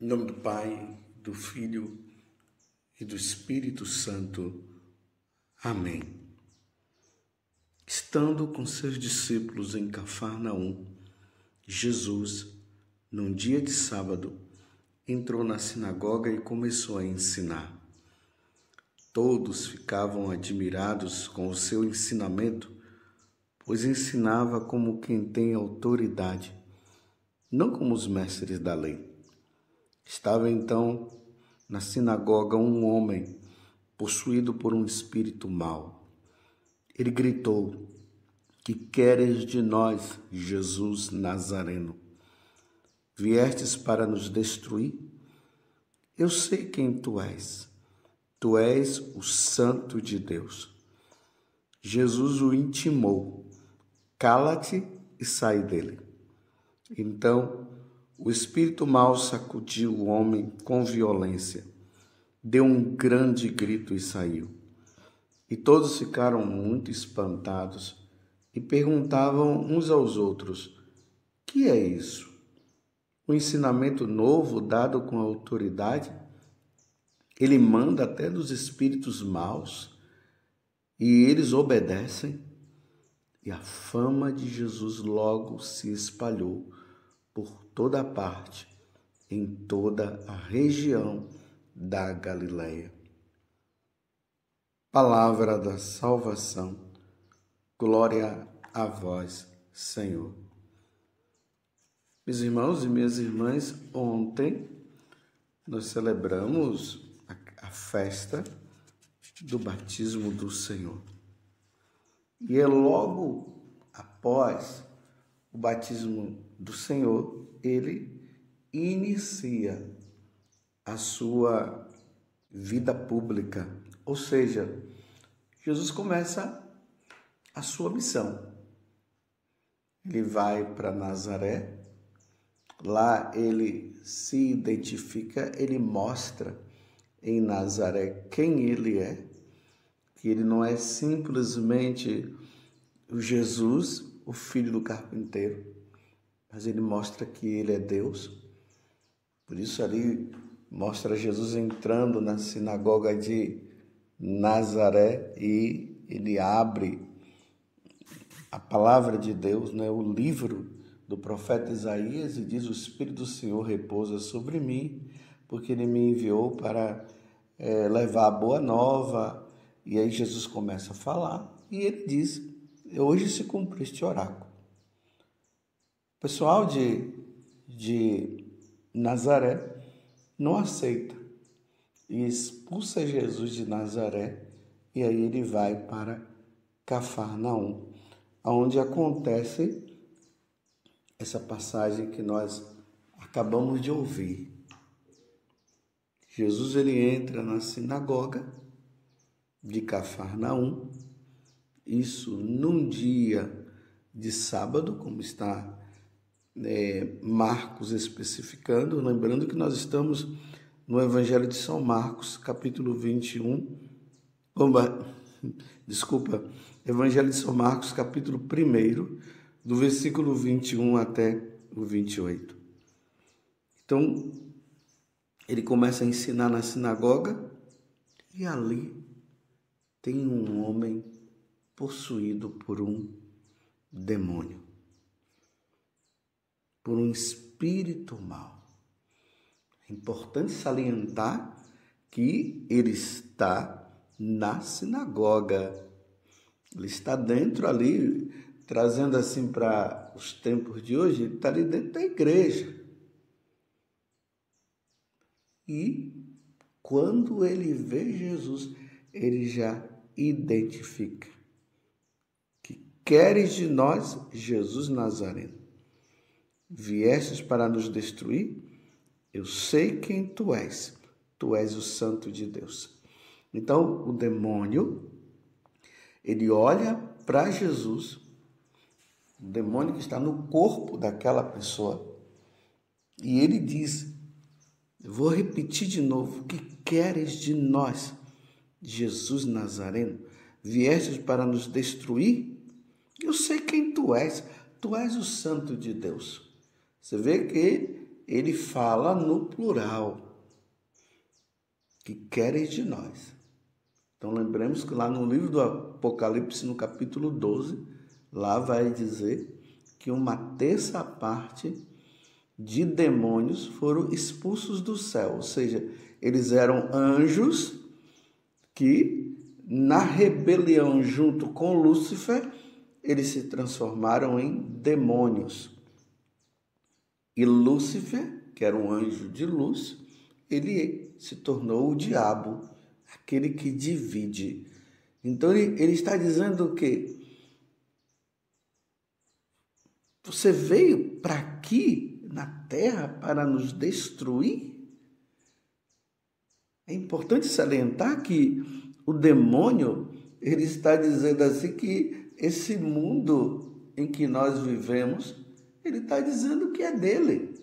Em nome do Pai, do Filho e do Espírito Santo. Amém. Estando com seus discípulos em Cafarnaum, Jesus, num dia de sábado, entrou na sinagoga e começou a ensinar. Todos ficavam admirados com o seu ensinamento, pois ensinava como quem tem autoridade, não como os mestres da lei. Estava então na sinagoga um homem possuído por um espírito mau. Ele gritou: "Que queres de nós, Jesus Nazareno? Viestes para nos destruir? Eu sei quem tu és. Tu és o Santo de Deus." Jesus o intimou: "Cala-te e sai dele." Então, o espírito mau sacudiu o homem com violência, deu um grande grito e saiu. E todos ficaram muito espantados e perguntavam uns aos outros: "Que é isso? Um ensinamento novo dado com autoridade? Ele manda até dos espíritos maus e eles obedecem?" E a fama de Jesus logo se espalhou por toda parte, em toda a região da Galileia. Palavra da salvação. Glória a vós, Senhor. Meus irmãos e minhas irmãs, ontem nós celebramos a festa do batismo do Senhor. E é logo após o batismo do Senhor, ele inicia a sua vida pública. Ou seja, Jesus começa a sua missão. Ele vai para Nazaré, lá ele se identifica, ele mostra em Nazaré quem ele é, que ele não é simplesmente o Jesus, o filho do carpinteiro, mas ele mostra que ele é Deus. Por isso ali mostra Jesus entrando na sinagoga de Nazaré e ele abre a palavra de Deus, o livro do profeta Isaías, e diz: "O Espírito do Senhor repousa sobre mim, porque ele me enviou para levar a boa nova." E aí Jesus começa a falar e ele diz: "Hoje se cumpre este oráculo." O pessoal de Nazaré não aceita e expulsa Jesus de Nazaré, e aí ele vai para Cafarnaum, onde acontece essa passagem que nós acabamos de ouvir. Jesus ele entra na sinagoga de Cafarnaum, isso num dia de sábado, como está Marcos especificando, lembrando que nós estamos no Evangelho de São Marcos, capítulo 21, Evangelho de São Marcos, capítulo 1, do versículo 21 até o 28. Então, ele começa a ensinar na sinagoga e ali tem um homem possuído por um demônio, por um espírito mau. É importante salientar que ele está na sinagoga, ele está dentro ali, trazendo assim para os tempos de hoje, ele está ali dentro da igreja. E quando ele vê Jesus, ele já identifica: "Que queres de nós, Jesus Nazareno? Viestes para nos destruir? Eu sei quem tu és o Santo de Deus." Então, o demônio, ele olha para Jesus, o demônio que está no corpo daquela pessoa, e ele diz, eu vou repetir de novo: "Que queres de nós, Jesus Nazareno? Viestes para nos destruir? Eu sei quem tu és o Santo de Deus." Você vê que ele fala no plural, que queres de nós. Então lembremos que lá no livro do Apocalipse, no capítulo 12, lá vai dizer que uma terça parte de demônios foram expulsos do céu, ou seja, eles eram anjos que, na rebelião junto com Lúcifer, eles se transformaram em demônios. E Lúcifer, que era um anjo de luz, ele se tornou o diabo, aquele que divide. Então ele está dizendo que você veio para aqui na terra para nos destruir? É importante salientar que o demônio, ele está dizendo assim que esse mundo em que nós vivemos, ele está dizendo que é dele.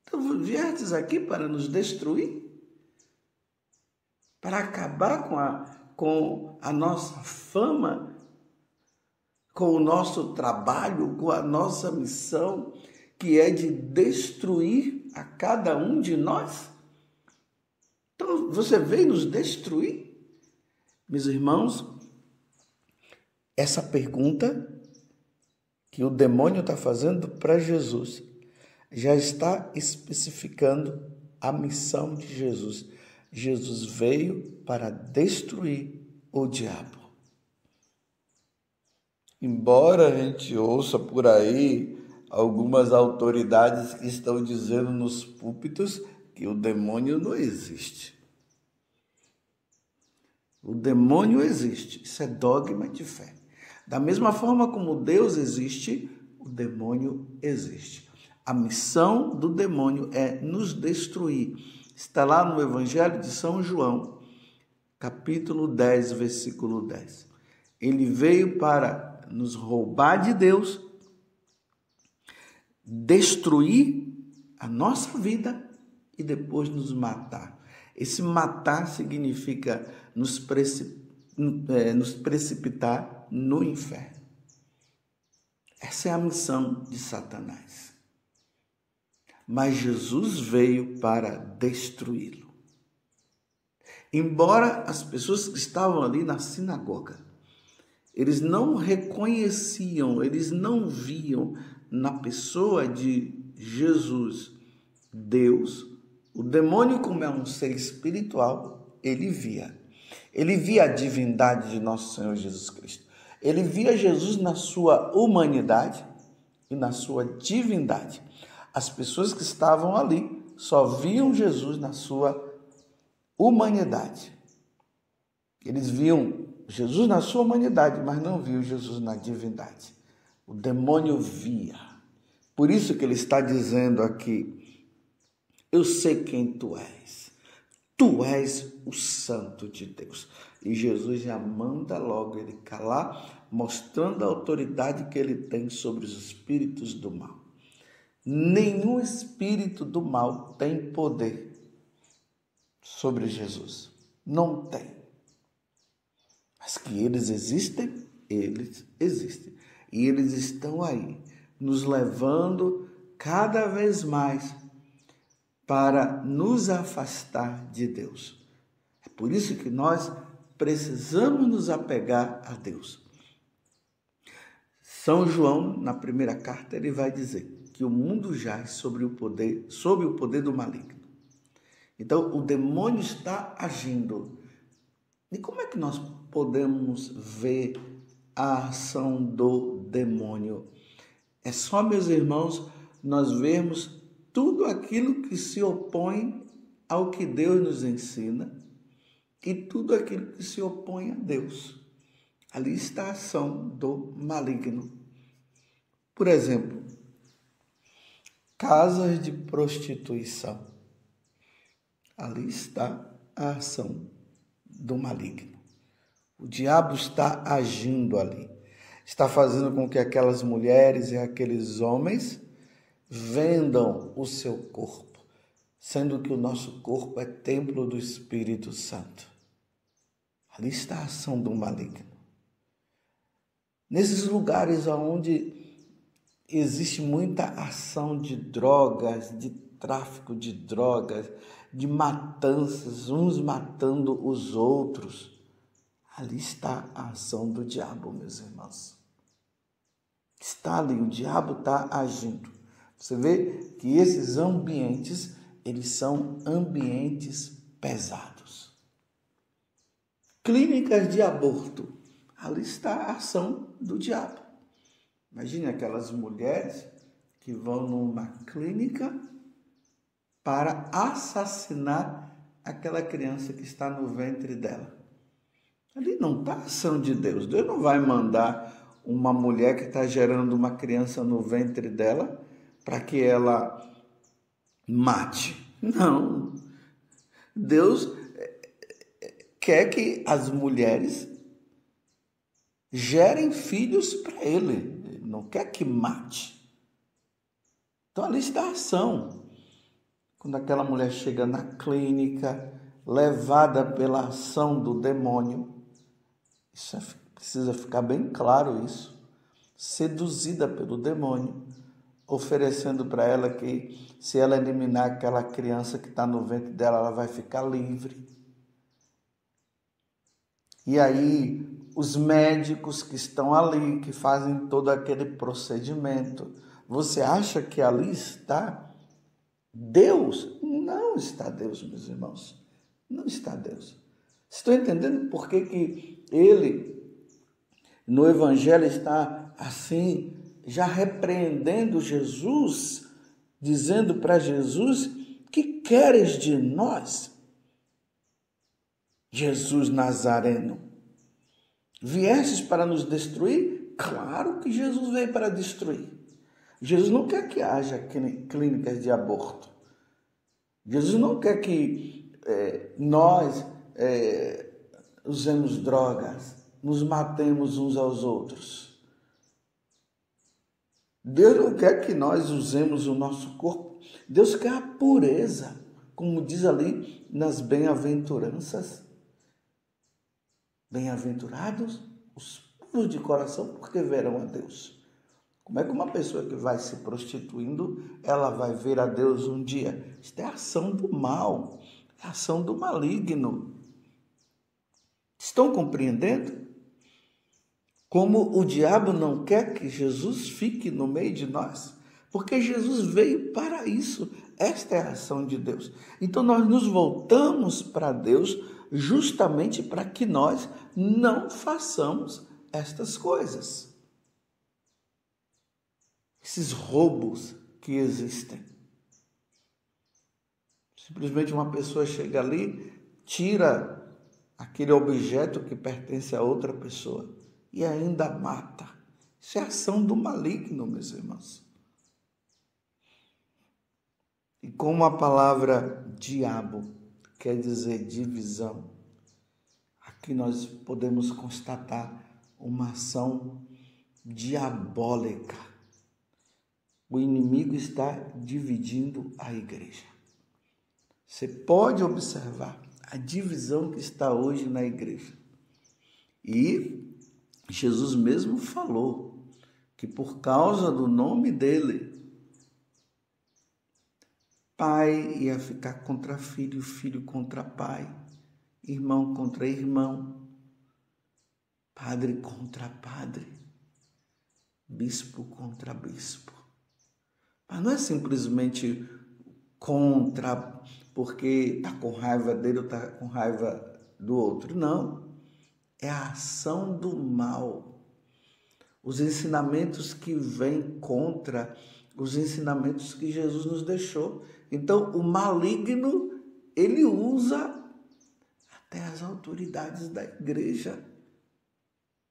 Então, viestes aqui para nos destruir? Para acabar com a nossa fama, com o nosso trabalho, com a nossa missão, que é de destruir a cada um de nós? Então, você veio nos destruir? Meus irmãos, essa pergunta que o demônio está fazendo para Jesus já está especificando a missão de Jesus. Jesus veio para destruir o diabo. Embora a gente ouça por aí algumas autoridades que estão dizendo nos púlpitos que o demônio não existe. O demônio existe, isso é dogma de fé. Da mesma forma como Deus existe, o demônio existe. A missão do demônio é nos destruir. Está lá no Evangelho de São João, capítulo 10, versículo 10. Ele veio para nos roubar de Deus, destruir a nossa vida e depois nos matar. Esse matar significa nos precipitar no inferno. Essa é a missão de Satanás. Mas Jesus veio para destruí-lo. Embora as pessoas que estavam ali na sinagoga, eles não reconheciam, eles não viam na pessoa de Jesus Deus. O demônio, como é um ser espiritual, ele via. Ele via a divindade de nosso Senhor Jesus Cristo. Ele via Jesus na sua humanidade e na sua divindade. As pessoas que estavam ali só viam Jesus na sua humanidade. Eles viam Jesus na sua humanidade, mas não viam Jesus na divindade. O demônio via. Por isso que ele está dizendo aqui: eu sei quem tu és. Tu és o Santo de Deus. E Jesus já manda logo ele calar, mostrando a autoridade que ele tem sobre os espíritos do mal. Nenhum espírito do mal tem poder sobre Jesus. Não tem. Mas que eles existem, eles existem. E eles estão aí, nos levando cada vez mais para nos afastar de Deus. É por isso que nós precisamos nos apegar a Deus. São João, na primeira carta, ele vai dizer que o mundo jaz sob o poder do maligno. Então, o demônio está agindo. E como é que nós podemos ver a ação do demônio? É só, meus irmãos, nós vermos tudo aquilo que se opõe ao que Deus nos ensina e tudo aquilo que se opõe a Deus. Ali está a ação do maligno. Por exemplo, casas de prostituição. Ali está a ação do maligno. O diabo está agindo ali. Está fazendo com que aquelas mulheres e aqueles homens vendam o seu corpo, sendo que o nosso corpo é templo do Espírito Santo. Ali está a ação do maligno. Nesses lugares onde existe muita ação de drogas, de tráfico de drogas, de matanças, uns matando os outros. Ali está a ação do diabo, meus irmãos. Está ali, o diabo está agindo. Você vê que esses ambientes, eles são ambientes pesados. Clínicas de aborto, ali está a ação do diabo. Imagine aquelas mulheres que vão numa clínica para assassinar aquela criança que está no ventre dela. Ali não está a ação de Deus. Deus não vai mandar uma mulher que está gerando uma criança no ventre dela para que ela mate. Não. Deus quer que as mulheres gerem filhos para Ele. Ele não quer que mate. Então ali está a ação. Quando aquela mulher chega na clínica, levada pela ação do demônio, precisa ficar bem claro isso, seduzida pelo demônio, oferecendo para ela que se ela eliminar aquela criança que está no ventre dela, ela vai ficar livre. E aí, os médicos que estão ali, que fazem todo aquele procedimento, você acha que ali está Deus? Não está Deus, meus irmãos. Não está Deus. Estão entendendo por que ele, no Evangelho, está assim, já repreendendo Jesus, dizendo para Jesus: que queres de nós, Jesus Nazareno? Viestes para nos destruir? Claro que Jesus veio para destruir. Jesus não quer que haja clínicas de aborto. Jesus não quer que nós usemos drogas, nos matemos uns aos outros. Deus não quer que nós usemos o nosso corpo. Deus quer a pureza, como diz ali nas bem-aventuranças. Bem-aventurados os puros de coração, porque verão a Deus. Como é que uma pessoa que vai se prostituindo, ela vai ver a Deus um dia? Isto é a ação do mal, é a ação do maligno. Estão compreendendo? Como o diabo não quer que Jesus fique no meio de nós, porque Jesus veio para isso. Esta é a ação de Deus. Então nós nos voltamos para Deus justamente para que nós não façamos estas coisas. Esses roubos que existem. Simplesmente uma pessoa chega ali, tira aquele objeto que pertence a outra pessoa e ainda mata. Isso é ação do maligno, meus irmãos. E como a palavra diabo quer dizer divisão, aqui nós podemos constatar uma ação diabólica. O inimigo está dividindo a igreja. Você pode observar a divisão que está hoje na igreja. E Jesus mesmo falou que por causa do nome dele, pai ia ficar contra filho, filho contra pai, irmão contra irmão, padre contra padre, bispo contra bispo. Mas não é simplesmente contra porque está com raiva dele ou está com raiva do outro. Não. É a ação do mal. Os ensinamentos que vêm contra os ensinamentos que Jesus nos deixou. Então, o maligno, ele usa até as autoridades da igreja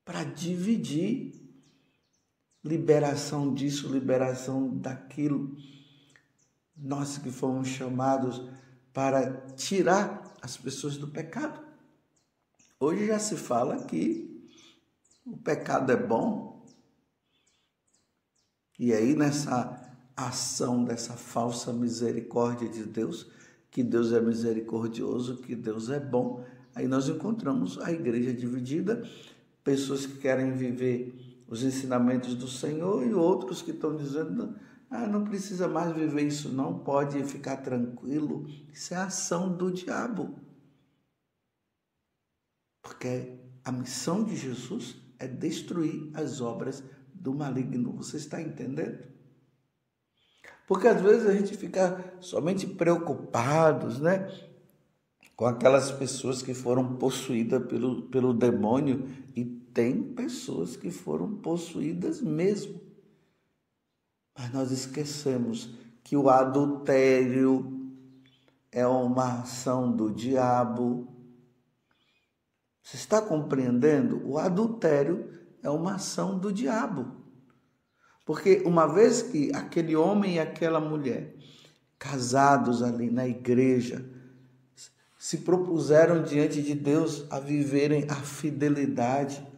para dividir. Liberação disso, liberação daquilo. Nós que fomos chamados para tirar as pessoas do pecado. Hoje já se fala que o pecado é bom. E aí nessa ação dessa falsa misericórdia de Deus, que Deus é misericordioso, que Deus é bom, aí nós encontramos a igreja dividida, pessoas que querem viver os ensinamentos do Senhor, e outros que estão dizendo, não precisa mais viver isso não, pode ficar tranquilo. Isso é a ação do diabo. Porque a missão de Jesus é destruir as obras do maligno. Você está entendendo? Porque às vezes a gente fica somente preocupados, né, com aquelas pessoas que foram possuídas pelo demônio, e tem pessoas que foram possuídas mesmo. Mas nós esquecemos que o adultério é uma ação do diabo. Você está compreendendo? O adultério é uma ação do diabo. Porque uma vez que aquele homem e aquela mulher, casados ali na igreja, se propuseram diante de Deus a viverem a fidelidade.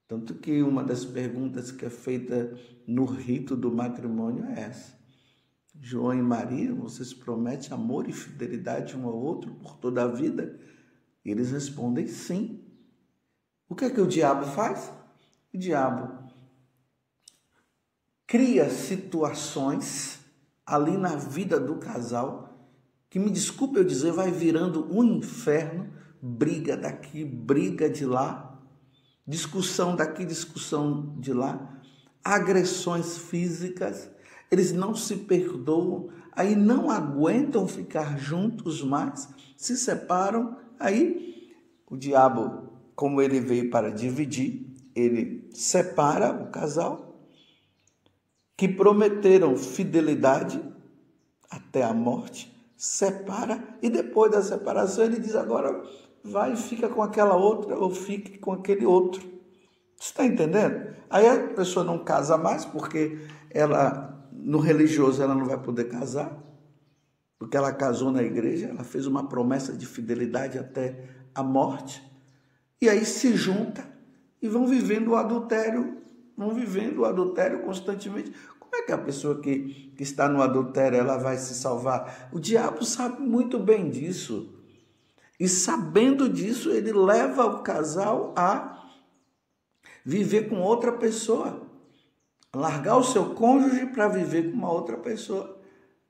Tanto que uma das perguntas que é feita no rito do matrimônio é essa: João e Maria, vocês prometem amor e fidelidade um ao outro por toda a vida? E eles respondem sim. O que é que o diabo faz? O diabo cria situações ali na vida do casal que, me desculpe eu dizer, vai virando um inferno. Briga daqui, briga de lá, discussão daqui, discussão de lá, agressões físicas. Eles não se perdoam, aí não aguentam ficar juntos mais, se separam. Aí o diabo, como ele veio para dividir, ele separa o casal, que prometeram fidelidade até a morte, separa, e depois da separação ele diz: agora vai e fica com aquela outra, ou fique com aquele outro. Você está entendendo? Aí a pessoa não casa mais, porque ela, no religioso, ela não vai poder casar, porque ela casou na igreja, ela fez uma promessa de fidelidade até a morte, e aí se junta e vão vivendo o adultério constantemente. Como é que a pessoa que está no adultério, ela vai se salvar? O diabo sabe muito bem disso. E sabendo disso, ele leva o casal a viver com outra pessoa, largar o seu cônjuge para viver com uma outra pessoa.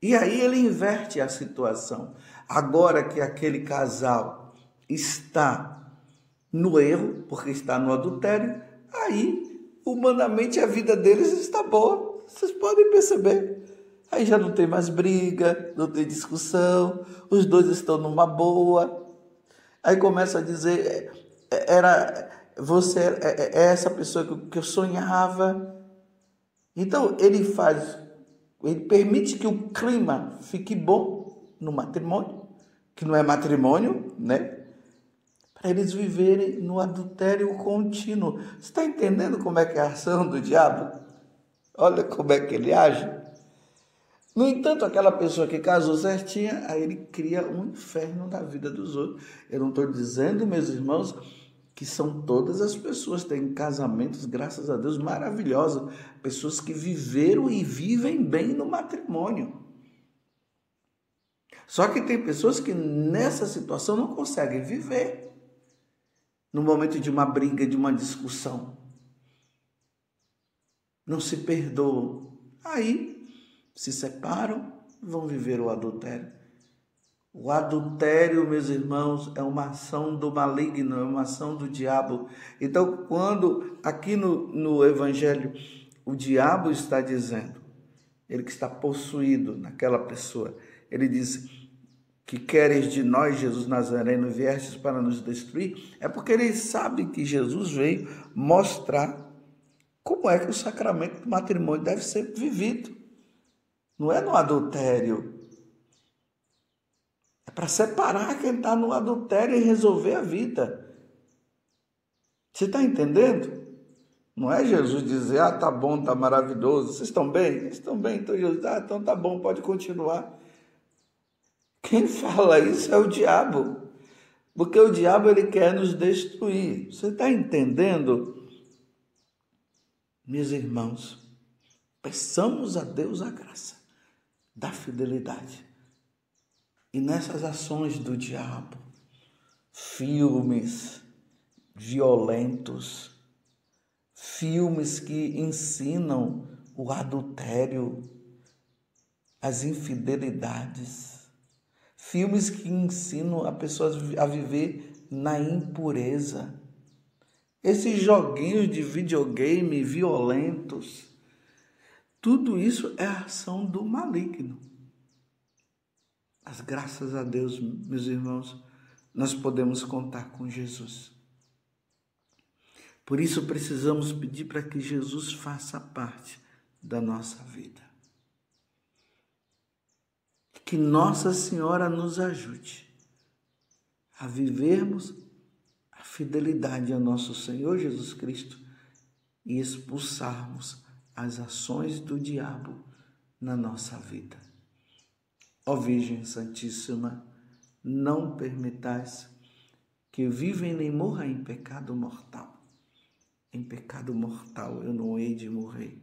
E aí ele inverte a situação. Agora que aquele casal está no erro, porque está no adultério, aí humanamente a vida deles está boa. Vocês podem perceber. Aí já não tem mais briga, não tem discussão, os dois estão numa boa. Aí começa a dizer: você é essa pessoa que eu sonhava. Então ele permite que o clima fique bom no matrimônio, que não é matrimônio, né? Para eles viverem no adultério contínuo. Você está entendendo como é que é a ação do diabo? Olha como é que ele age. No entanto, aquela pessoa que casou certinha, aí ele cria um inferno na vida dos outros. Eu não estou dizendo, meus irmãos, que são todas as pessoas que têm casamentos, graças a Deus, maravilhosos. Pessoas que viveram e vivem bem no matrimônio. Só que tem pessoas que nessa situação não conseguem viver. No momento de uma briga, de uma discussão, não se perdoam. Aí se separam, vão viver o adultério. O adultério, meus irmãos, é uma ação do maligno, é uma ação do diabo. Então, quando aqui no Evangelho o diabo está dizendo, ele que está possuído naquela pessoa, ele diz: que queres de nós, Jesus Nazareno, viestes para nos destruir, é porque ele sabe que Jesus veio mostrar como é que o sacramento do matrimônio deve ser vivido. Não é no adultério. É para separar quem está no adultério e resolver a vida. Você está entendendo? Não é Jesus dizer: tá bom, tá maravilhoso, vocês estão bem? Estão bem, então Jesus, então tá bom, pode continuar. Quem fala isso é o diabo, porque o diabo ele quer nos destruir. Você está entendendo? Meus irmãos, peçamos a Deus a graça da fidelidade. E nessas ações do diabo, filmes violentos, filmes que ensinam o adultério, as infidelidades, filmes que ensinam a pessoas a viver na impureza. Esses joguinhos de videogame violentos, tudo isso é a ação do maligno. Mas graças a Deus, meus irmãos, nós podemos contar com Jesus. Por isso precisamos pedir para que Jesus faça parte da nossa vida. Que Nossa Senhora nos ajude a vivermos a fidelidade ao nosso Senhor Jesus Cristo e expulsarmos as ações do diabo na nossa vida. Ó Virgem Santíssima, não permitais que vivem nem morra em pecado mortal. Em pecado mortal eu não hei de morrer,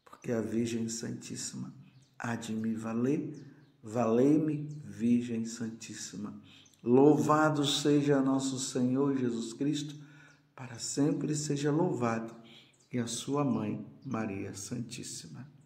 porque a Virgem Santíssima há de me valer. Valei-me, Virgem Santíssima. Louvado seja nosso Senhor Jesus Cristo, para sempre seja louvado, e a sua mãe, Maria Santíssima.